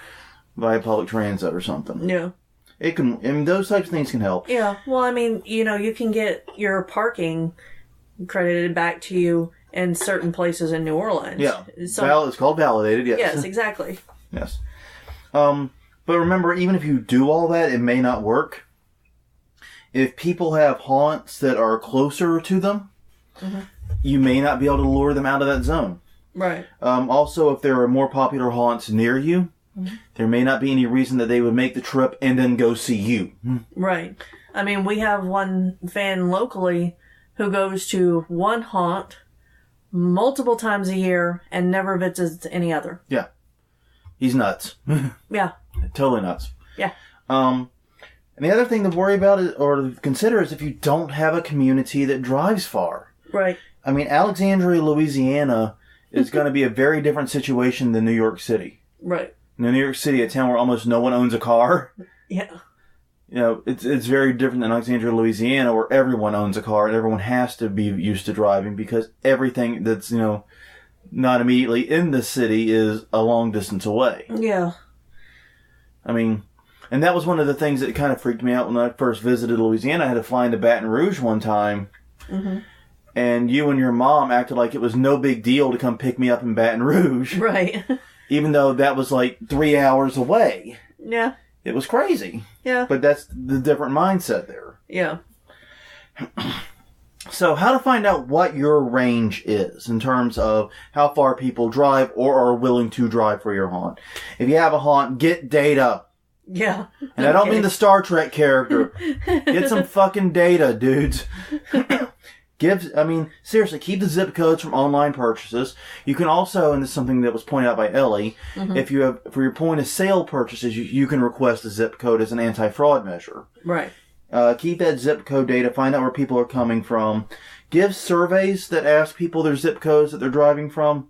via public transit or something. Yeah. It can, and those types of things can help. Yeah. Well, I mean, you can get your parking credited back to you in certain places in New Orleans. Yeah. It's called validated, yes. Yes, exactly. Yes. But remember, even if you do all that, it may not work. If people have haunts that are closer to them, you may not be able to lure them out of that zone. Right. Also, if there are more popular haunts near you, there may not be any reason that they would make the trip and then go see you. Right. I mean, we have one fan locally who goes to one haunt multiple times a year and never visits any other. Yeah. He's nuts. Yeah. Totally nuts. Yeah. And the other thing to worry about or to consider is if you don't have a community that drives far. Right. I mean, Alexandria, Louisiana is going to be a very different situation than New York City. Right. New York City, a town where almost no one owns a car. Yeah. It's very different than Alexandria, Louisiana, where everyone owns a car and everyone has to be used to driving because everything that's, not immediately in the city is a long distance away. Yeah. I mean, and that was one of the things that kind of freaked me out when I first visited Louisiana. I had to fly into Baton Rouge one time. And you and your mom acted like it was no big deal to come pick me up in Baton Rouge. Right. Even though that was like 3 hours away. Yeah. It was crazy. Yeah. But that's the different mindset there. Yeah. So how to find out what your range is in terms of how far people drive or are willing to drive for your haunt. If you have a haunt, get data. Yeah. And I don't mean the Star Trek character. Get some fucking data, dudes. Seriously, keep the zip codes from online purchases. You can also, and this is something that was pointed out by Ellie, if you have, for your point of sale purchases, you can request a zip code as an anti-fraud measure. Right. Keep that zip code data, find out where people are coming from. Give surveys that ask people their zip codes that they're driving from.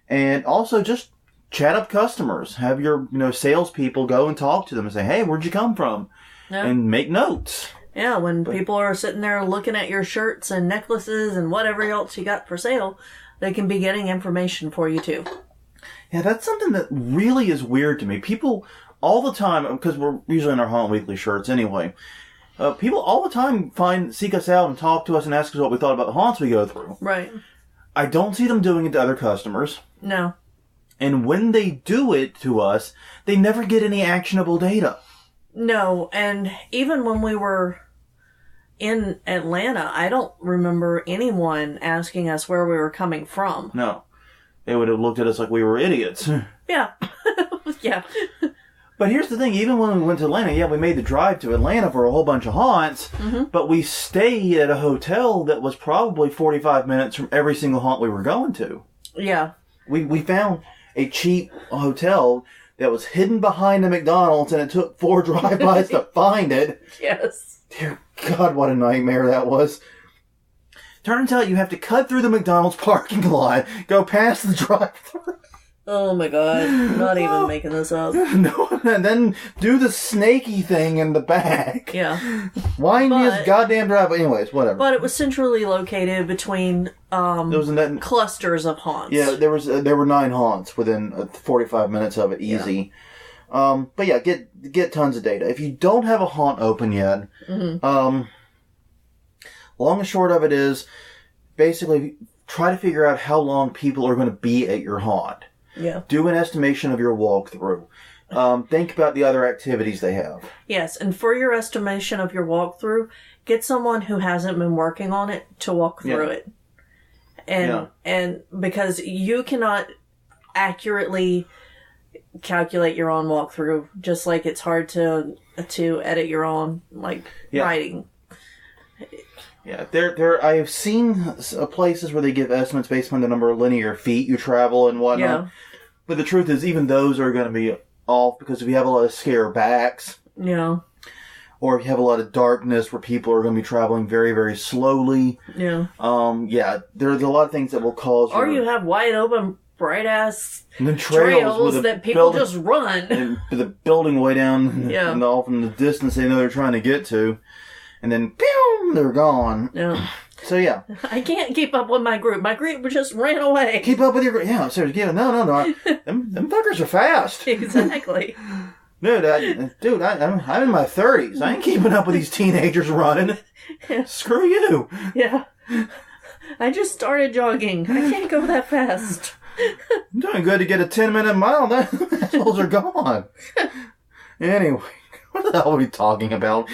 And also just chat up customers. Have your, salespeople go and talk to them and say, hey, where'd you come from? Yeah. And make notes. Yeah, when people are sitting there looking at your shirts and necklaces and whatever else you got for sale, they can be getting information for you too. Yeah, that's something that really is weird to me. People all the time, because we're usually in our Haunt Weekly shirts anyway, people all the time seek us out and talk to us and ask us what we thought about the haunts we go through. Right. I don't see them doing it to other customers. No. And when they do it to us, they never get any actionable data. No, and even when we were in Atlanta, I don't remember anyone asking us where we were coming from. No. They would have looked at us like we were idiots. Yeah. Yeah. But here's the thing, even when we went to Atlanta, we made the drive to Atlanta for a whole bunch of haunts, but we stayed at a hotel that was probably 45 minutes from every single haunt we were going to. Yeah. We found a cheap hotel that was hidden behind a McDonald's, and it took 4 drive-bys to find it. Yes. Dear God, what a nightmare that was. Turns out you have to cut through the McDonald's parking lot, go past the drive-thru. Oh my god. Not even making this up. No, and then do the snaky thing in the back. Yeah. Windiest goddamn driveway. Anyways, whatever. But it was centrally located between clusters of haunts. Yeah, there were 9 haunts within 45 minutes of it, easy. Yeah. But yeah, get tons of data. If you don't have a haunt open yet, long and short of it is, basically try to figure out how long people are going to be at your haunt. Yeah. Do an estimation of your walkthrough. Think about the other activities they have. Yes, and for your estimation of your walkthrough, get someone who hasn't been working on it to walk through it. And because you cannot accurately calculate your own walkthrough, just like it's hard to edit your own writing. Yeah, I have seen places where they give estimates based on the number of linear feet you travel and whatnot. Yeah. But the truth is, even those are going to be off because if you have a lot of scare backs, or if you have a lot of darkness where people are going to be traveling very, very slowly, there's a lot of things that will cause. Or you have wide open, bright ass trails that people just run, and the building way down, and off in the distance they know they're trying to get to. And then, pew, they're gone. Yeah. So, yeah. I can't keep up with my group. My group just ran away. Keep up with your group. Yeah, seriously. No. Them fuckers are fast. Exactly. I'm in my 30s. I ain't keeping up with these teenagers running. Yeah. Screw you. Yeah. I just started jogging. I can't go that fast. I'm doing good to get a 10-minute mile. Those are gone. Anyway. What the hell are we talking about?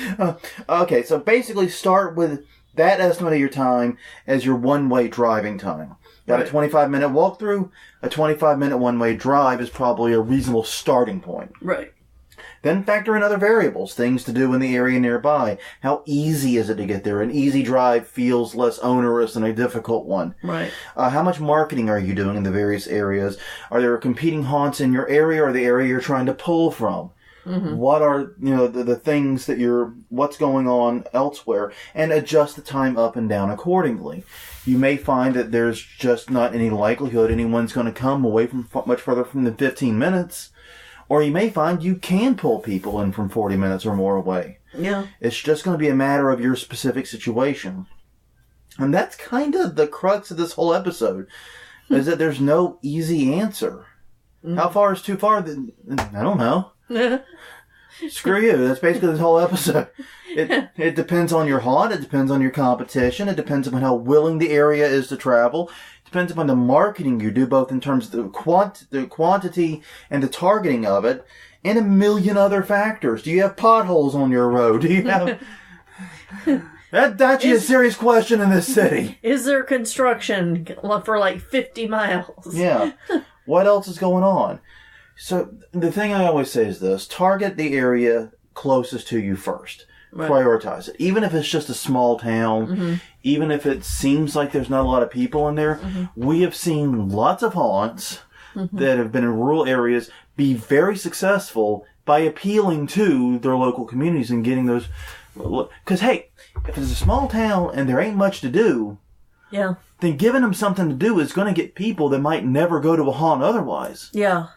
Okay, so basically start with that estimate of your time as your one-way driving time. Got a 25-minute walkthrough, a 25-minute one-way drive is probably a reasonable starting point. Right. Then factor in other variables, things to do in the area nearby. How easy is it to get there? An easy drive feels less onerous than a difficult one. Right. How much marketing are you doing in the various areas? Are there competing haunts in your area or the area you're trying to pull from? Mm-hmm. What are, the things that what's going on elsewhere, and adjust the time up and down accordingly. You may find that there's just not any likelihood anyone's going to come away from much further from the 15 minutes, or you may find you can pull people in from 40 minutes or more away. Yeah. It's just going to be a matter of your specific situation. And that's kind of the crux of this whole episode, is that there's no easy answer. Mm-hmm. How far is too far? I don't know. Screw you. That's basically this whole episode. It depends on your haunt. It depends on your competition. It depends upon how willing the area is to travel. It depends upon the marketing you do, both in terms of the quantity and the targeting of it, and a million other factors. Do you have potholes on your road? Do you have... That's actually a serious question in this city. Is there construction for 50 miles? Yeah. What else is going on? So, the thing I always say is this. Target the area closest to you first. Right. Prioritize it. Even if it's just a small town, even if it seems like there's not a lot of people in there, we have seen lots of haunts that have been in rural areas be very successful by appealing to their local communities and getting those... Because, hey, if it's a small town and there ain't much to do... Yeah. Then giving them something to do is going to get people that might never go to a haunt otherwise. Yeah.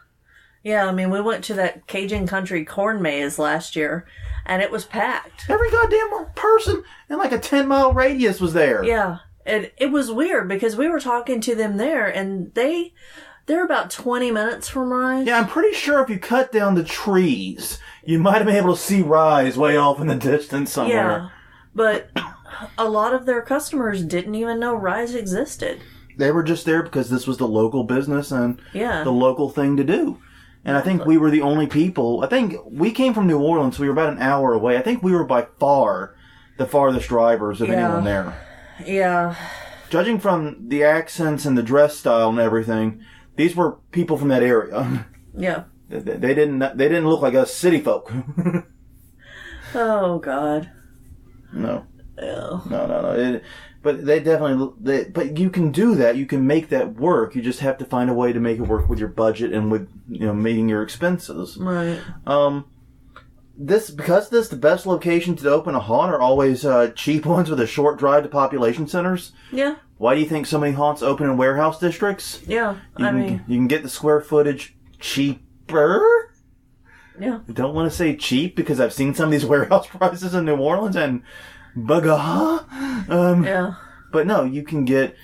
Yeah, I mean, we went to that Cajun Country corn maze last year, and it was packed. Every goddamn person in a 10-mile radius was there. Yeah. And it was weird because we were talking to them there, and they're about 20 minutes from Rise. Yeah, I'm pretty sure if you cut down the trees, you might have been able to see Rise way off in the distance somewhere. Yeah, but a lot of their customers didn't even know Rise existed. They were just there because this was the local business and the local thing to do. And I think we were the only people. I think we came from New Orleans, so we were about an hour away. I think we were by far the farthest drivers of anyone there. Yeah. Judging from the accents and the dress style and everything, these were people from that area. Yeah. They didn't look like us city folk. Oh God. No. Yeah. No. But they definitely. But you can do that. You can make that work. You just have to find a way to make it work with your budget and with meeting your expenses. Right. the best locations to open a haunt are always cheap ones with a short drive to population centers. Yeah. Why do you think so many haunts open in warehouse districts? Yeah. You can get the square footage cheaper. Yeah. I don't want to say cheap because I've seen some of these warehouse prices in New Orleans and bugger. Yeah. But no, you can get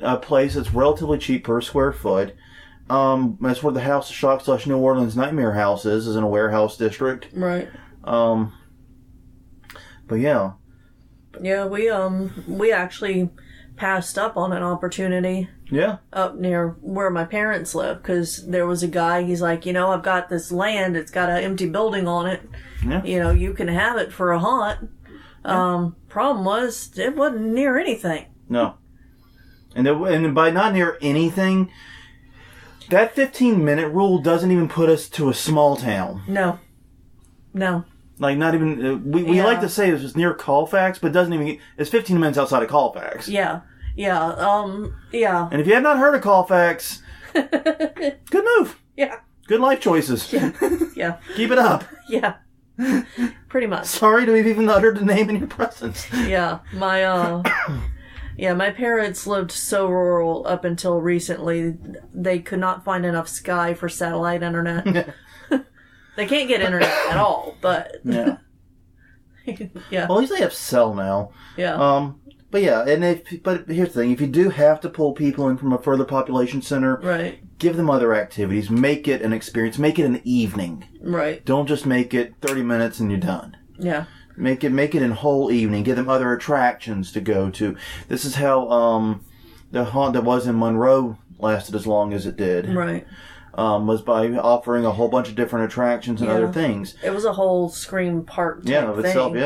a place that's relatively cheap per square foot. That's where the House of Shock / New Orleans Nightmare House is in a warehouse district. Right. But yeah. Yeah, we actually passed up on an opportunity. Yeah. Up near where my parents live, because there was a guy, he's like, I've got this land, it's got an empty building on it. Yeah. You can have it for a haunt. Yeah. Problem was, it wasn't near anything. No. And by not near anything, that 15-minute rule doesn't even put us to a small town. No. Like, not even... We like to say it's near Colfax, but it doesn't even... It's 15 minutes outside of Colfax. Yeah. Yeah. Yeah. And if you have not heard of Colfax, good move. Yeah. Good life choices. Yeah. Yeah. Keep it up. Yeah. Pretty much. Sorry to have even uttered the name in your presence. Yeah. My parents lived so rural up until recently. They could not find enough sky for satellite internet. They can't get internet at all, but... Yeah. Yeah. Well, at least they have cell now. Yeah. But yeah, but here's the thing. If you do have to pull people in from a further population center... Right. Give them other activities. Make it an experience. Make it an evening. Right. Don't just make it 30 minutes and you're done. Yeah. Make it a whole evening. Give them other attractions to go to. This is how the haunt that was in Monroe lasted as long as it did. Right. Was by offering a whole bunch of different attractions and other things. It was a whole Scream Park type of itself, thing.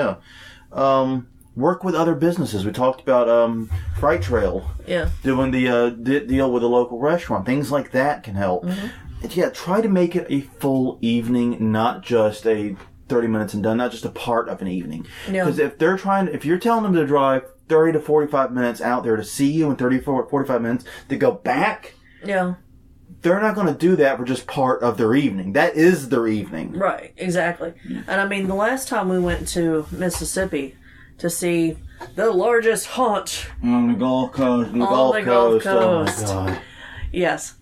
Yeah. Work with other businesses. We talked about Fright Trail. Yeah. Doing the deal with a local restaurant. Things like that can help. Mm-hmm. Yeah, try to make it a full evening, not just a 30 minutes and done, not just a part of an evening. Because if you're telling them to drive 30 to 45 minutes out there to see you and 30 to 45 minutes to go back, they're not going to do that for just part of their evening. That is their evening. Right, exactly. And the last time we went to Mississippi to see the largest haunt on the Gulf Coast. On the Gulf Coast. Oh my God. Yes.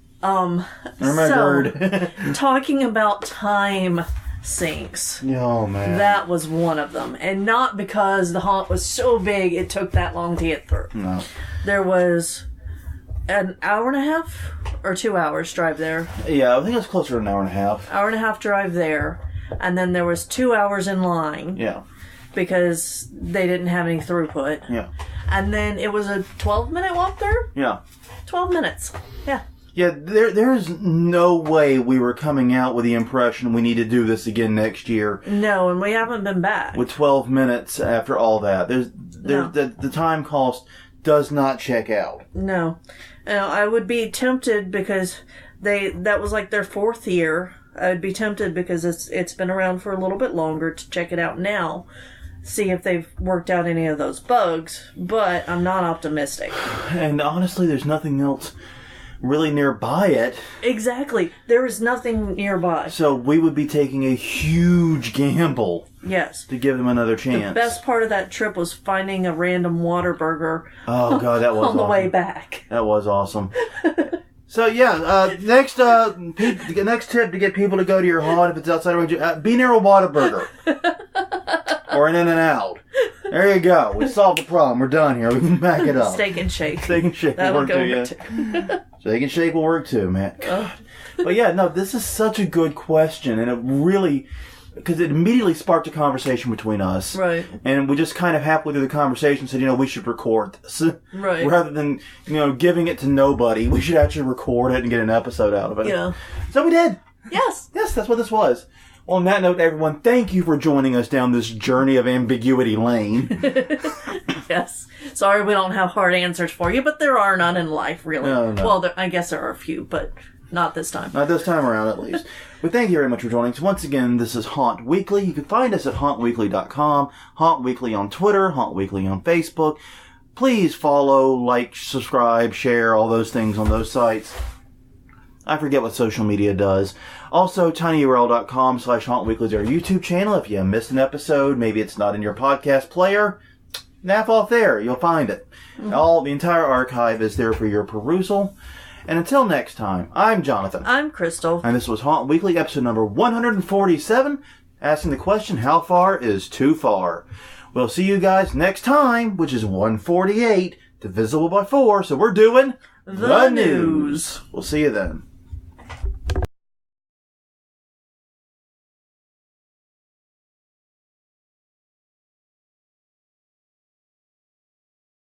Remembered. Talking about time sinks. Oh, man. That was one of them. And not because the haunt was so big it took that long to get through. No. There was an hour and a half or 2 hours drive there. Yeah, I think it was closer to an hour and a half. Hour and a half drive there. And then there was 2 hours in line. Yeah. Because they didn't have any throughput. Yeah. And then it was a 12-minute walk through? Yeah. 12 minutes. Yeah. Yeah, there's no way we were coming out with the impression we need to do this again next year. No, and we haven't been back. With 12 minutes after all that. The time cost does not check out. No. I would be tempted because that was like their 4th year. I would be tempted because it's been around for a little bit longer to check it out now. See if they've worked out any of those bugs, but I'm not optimistic. And honestly, there's nothing else really nearby it. Exactly. There is nothing nearby. So we would be taking a huge gamble. Yes. To give them another chance. The best part of that trip was finding a random Whataburger. Oh, God, that was on the awesome. way back. That was awesome. So, yeah, next tip to get people to go to your haunt if it's outside of range, be near a Whataburger. Or an In-N-Out. There you go. We solved the problem. We're done here. We can back it up. Steak and Shake. Steak and Shake will work too, yeah. Steak and Shake will work too, man. God. But yeah, no, this is such a good question. And it really... Because it immediately sparked a conversation between us. Right. And we just kind of halfway through the conversation said, we should record this. Right. Rather than, giving it to nobody, we should actually record it and get an episode out of it. Yeah. So we did. Yes. Yes, that's what this was. Well, on that note, everyone, thank you for joining us down this journey of ambiguity lane. Yes. Sorry we don't have hard answers for you, but there are none in life, really. No. Well, I guess there are a few, but not this time. Not this time around, at least. But thank you very much for joining us. Once again, this is Haunt Weekly. You can find us at hauntweekly.com, Haunt Weekly on Twitter, Haunt Weekly on Facebook. Please follow, like, subscribe, share, all those things on those sites. I forget what social media does. Also, tinyurl.com/hauntweekly is our YouTube channel. If you missed an episode, maybe it's not in your podcast player, nap off there. You'll find it. The entire archive is there for your perusal. And until next time, I'm Jonathan. I'm Crystal. And this was Haunt Weekly, episode number 147, asking the question, how far is too far? We'll see you guys next time, which is 148, divisible by 4, so we're doing the news. We'll see you then.